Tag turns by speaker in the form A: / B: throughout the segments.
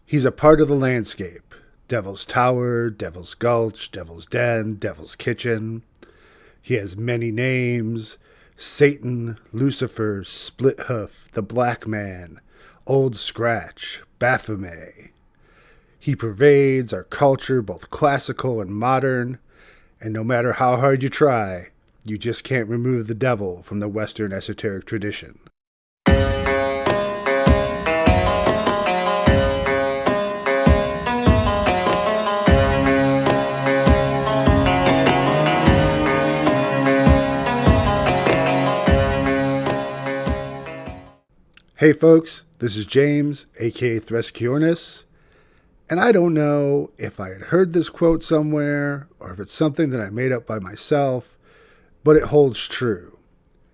A: He's a part of the landscape. Devil's Tower, Devil's Gulch, Devil's Den, Devil's Kitchen. He has many names: Satan, Lucifer, Splithoof, the Black Man, Old Scratch, Baphomet. He pervades our culture, both classical and modern, and no matter how hard you try, you just can't remove the devil from the Western esoteric tradition. Hey folks, this is James, aka Threskiornis, and I don't know if I had heard this quote somewhere or if it's something that I made up by myself, but it holds true.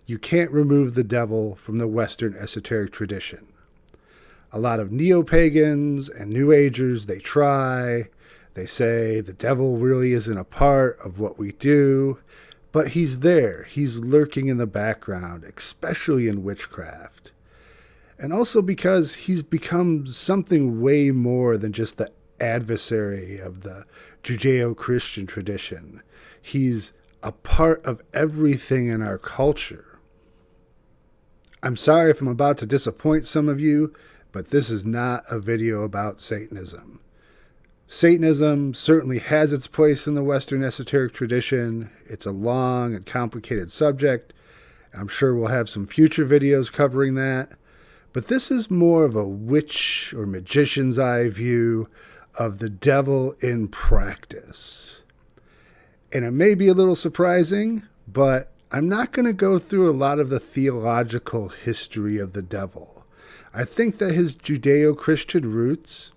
A: You can't remove the devil from the Western esoteric tradition. A lot of neo-pagans and New Agers, they try. They say the devil really isn't a part of what we do, but he's there. He's lurking in the background, especially in witchcraft. And also because he's become something way more than just the adversary of the Judeo-Christian tradition. He's a part of everything in our culture. I'm sorry if I'm about to disappoint some of you, but this is not a video about Satanism. Satanism certainly has its place in the Western esoteric tradition. It's a long and complicated subject. I'm sure we'll have some future videos covering that. But this is more of a witch or magician's eye view of the devil in practice. And it may be a little surprising, but I'm not going to go through a lot of the theological history of the devil. I think that his Judeo-Christian roots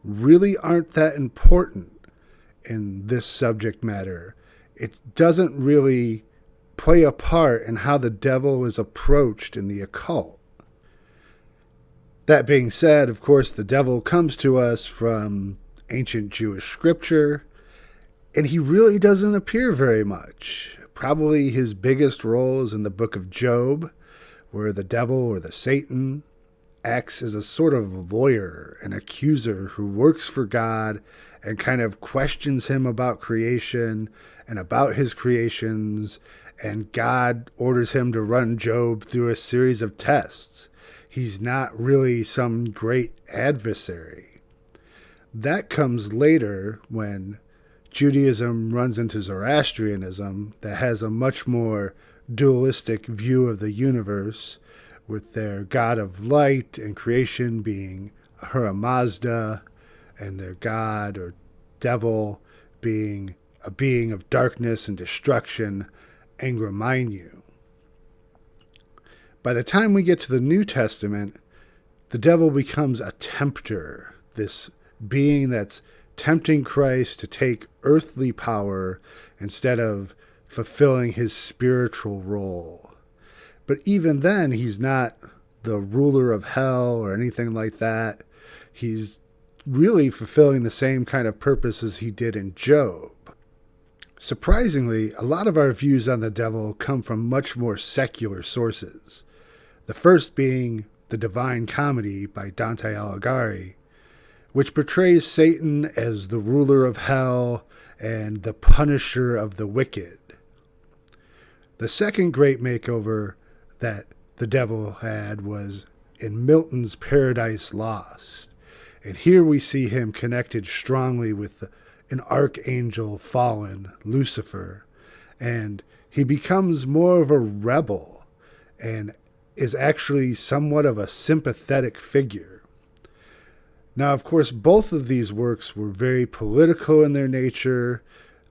A: really aren't that important in this subject matter. It doesn't really play a part in how the devil is approached in the occult. That being said, of course, the devil comes to us from ancient Jewish scripture, and he really doesn't appear very much. Probably his biggest role is in the book of Job, where the devil or the Satan acts as a sort of lawyer, an accuser who works for God and kind of questions him about creation and about his creations, and God orders him to run Job through a series of tests. He's not really some great adversary. That comes later when Judaism runs into Zoroastrianism that has a much more dualistic view of the universe, with their god of light and creation being Ahura Mazda, and their god or devil being a being of darkness and destruction, Angra Mainyu. By the time we get to the New Testament, the devil becomes a tempter, this being that's tempting Christ to take earthly power instead of fulfilling his spiritual role. But even then, he's not the ruler of hell or anything like that. He's really fulfilling the same kind of purpose as he did in Job. Surprisingly, a lot of our views on the devil come from much more secular sources. The first being the Divine Comedy by Dante Alighieri, which portrays Satan as the ruler of hell and the punisher of the wicked. The second great makeover that the devil had was in Milton's Paradise Lost. And here we see him connected strongly with an archangel fallen, Lucifer. And he becomes more of a rebel and is actually somewhat of a sympathetic figure. Now, of course, both of these works were very political in their nature.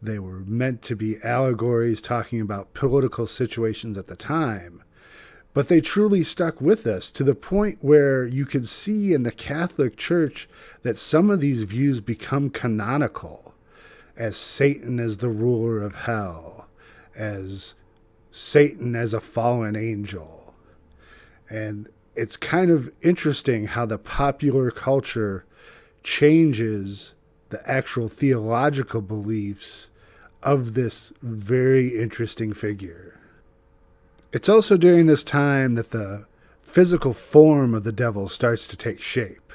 A: They were meant to be allegories talking about political situations at the time. But they truly stuck with us to the point where you could see in the Catholic Church that some of these views become canonical, as Satan as the ruler of hell, as Satan as a fallen angel. And it's kind of interesting how the popular culture changes the actual theological beliefs of this very interesting figure. It's also during this time that the physical form of the devil starts to take shape.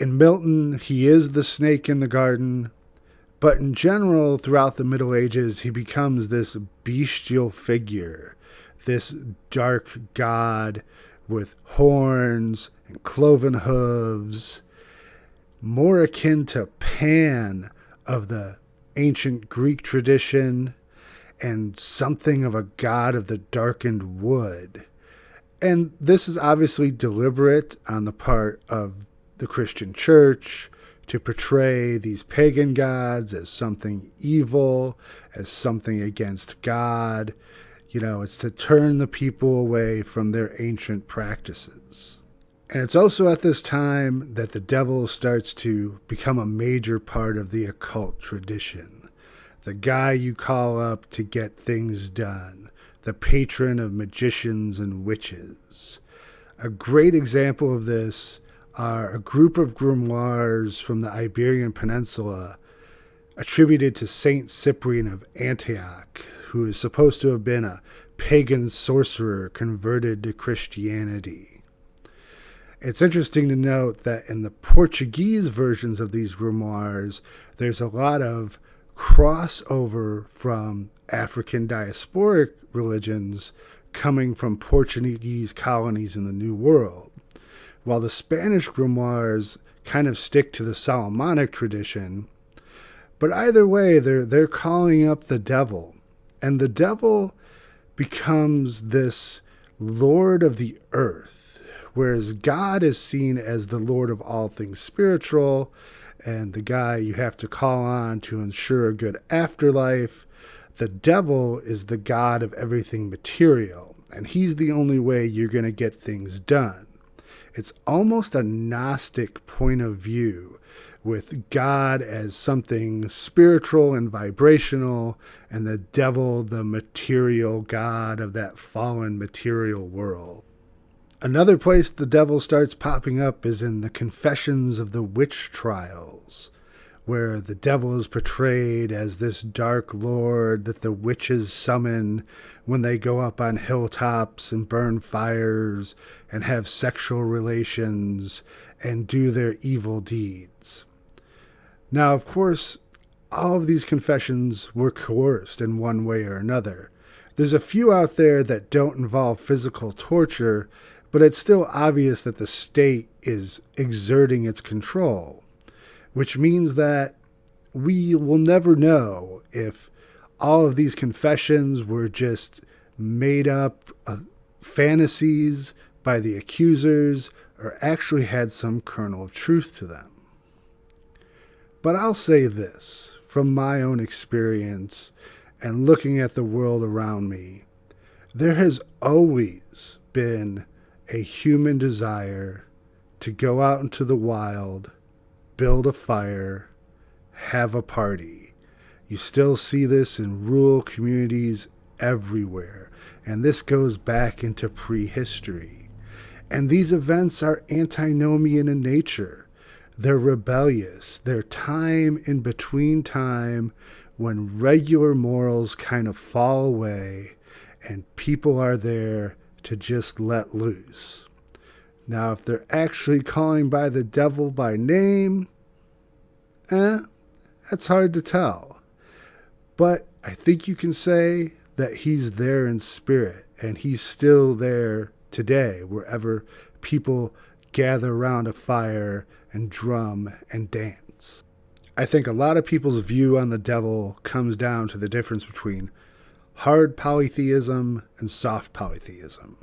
A: In Milton, he is the snake in the garden, but in general, throughout the Middle Ages, he becomes this bestial figure, this dark god with horns and cloven hooves, more akin to Pan of the ancient Greek tradition, and something of a god of the darkened wood. And this is obviously deliberate on the part of the Christian church to portray these pagan gods as something evil, as something against God. It's to turn the people away from their ancient practices. And it's also at this time that the devil starts to become a major part of the occult tradition. The guy you call up to get things done. The patron of magicians and witches. A great example of this are a group of grimoires from the Iberian Peninsula attributed to Saint Cyprian of Antioch, who is supposed to have been a pagan sorcerer converted to Christianity. It's interesting to note that in the Portuguese versions of these grimoires, there's a lot of crossover from African diasporic religions coming from Portuguese colonies in the New World, while the Spanish grimoires kind of stick to the Solomonic tradition. But either way, they're calling up the devil, and the devil becomes this lord of the earth, whereas God is seen as the lord of all things spiritual and the guy you have to call on to ensure a good afterlife. The devil is the god of everything material, and he's the only way you're going to get things done. It's almost a Gnostic point of view, with God as something spiritual and vibrational, and the devil the material god of that fallen material world. Another place the devil starts popping up is in the Confessions of the Witch Trials, where the devil is portrayed as this dark lord that the witches summon when they go up on hilltops and burn fires and have sexual relations and do their evil deeds. Now, of course, all of these confessions were coerced in one way or another. There's a few out there that don't involve physical torture, but it's still obvious that the state is exerting its control, which means that we will never know if all of these confessions were just made up fantasies by the accusers or actually had some kernel of truth to them. But I'll say this, from my own experience and looking at the world around me, there has always been a human desire to go out into the wild, build a fire, have a party. You still see this in rural communities everywhere, and this goes back into prehistory. And these events are antinomian in nature. They're rebellious. They're time in between time when regular morals kind of fall away and people are there to just let loose. Now, if they're actually calling by the devil by name, that's hard to tell. But I think you can say that he's there in spirit, and he's still there today, wherever people gather around a fire and drum and dance. I think a lot of people's view on the devil comes down to the difference between hard polytheism and soft polytheism.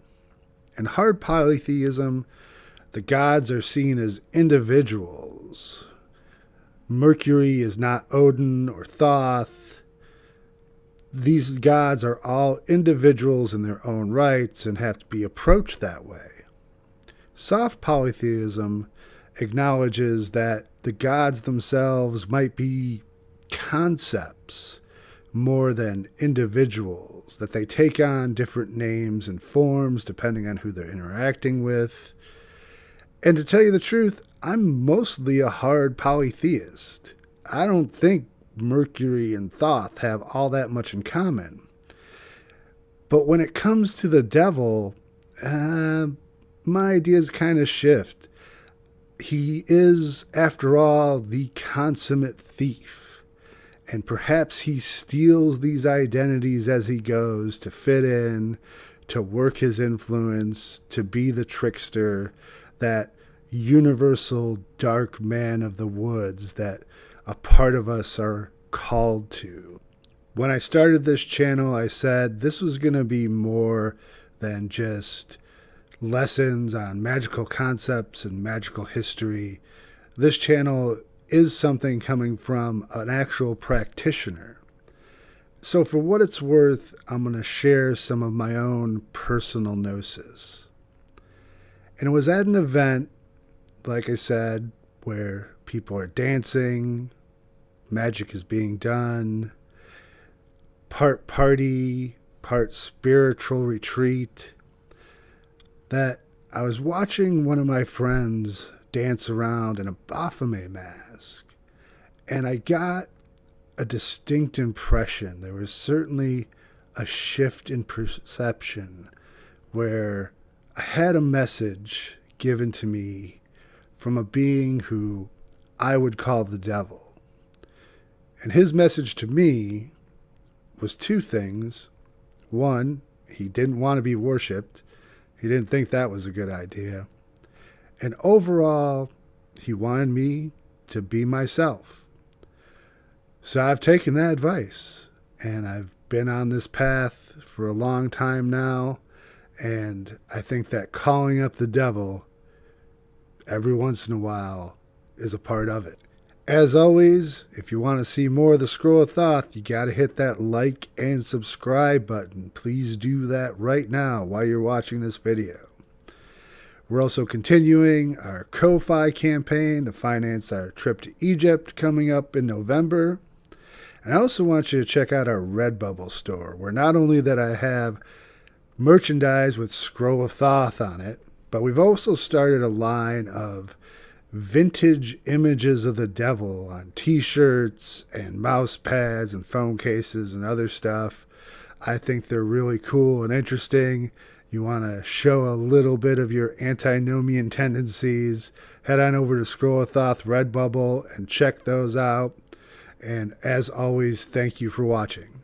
A: In hard polytheism, the gods are seen as individuals. Mercury is not Odin or Thoth. These gods are all individuals in their own rights and have to be approached that way. Soft polytheism acknowledges that the gods themselves might be concepts more than individuals, that they take on different names and forms depending on who they're interacting with. And to tell you the truth, I'm mostly a hard polytheist. I don't think Mercury and Thoth have all that much in common. But when it comes to the devil, my ideas kind of shift. He is, after all, the consummate thief. And perhaps he steals these identities as he goes to fit in, to work his influence, to be the trickster, that universal dark man of the woods that a part of us are called to. When I started this channel, I said this was going to be more than just lessons on magical concepts and magical history. This channel is something coming from an actual practitioner. So for what it's worth, I'm going to share some of my own personal gnosis. And it was at an event, like I said, where people are dancing, magic is being done, part party, part spiritual retreat, that I was watching one of my friends dance around in a Baphomet mask, and I got a distinct impression. There was certainly a shift in perception where I had a message given to me from a being who I would call the devil. And his message to me was two things. One, he didn't want to be worshipped. He didn't think that was a good idea. And overall, he wanted me to be myself. So I've taken that advice, and I've been on this path for a long time now, and I think that calling up the devil every once in a while is a part of it. As always, if you want to see more of the Scroll of Thoth, you got to hit that like and subscribe button. Please do that right now while you're watching this video. We're also continuing our Ko-Fi campaign to finance our trip to Egypt coming up in November. And I also want you to check out our Redbubble store, where not only that I have merchandise with Scroll of Thoth on it, but we've also started a line of vintage images of the devil on t-shirts and mouse pads and phone cases and other stuff. I think they're really cool and interesting. You want to show a little bit of your antinomian tendencies, head on over to Scroll of Thoth Redbubble and check those out. And as always, thank you for watching.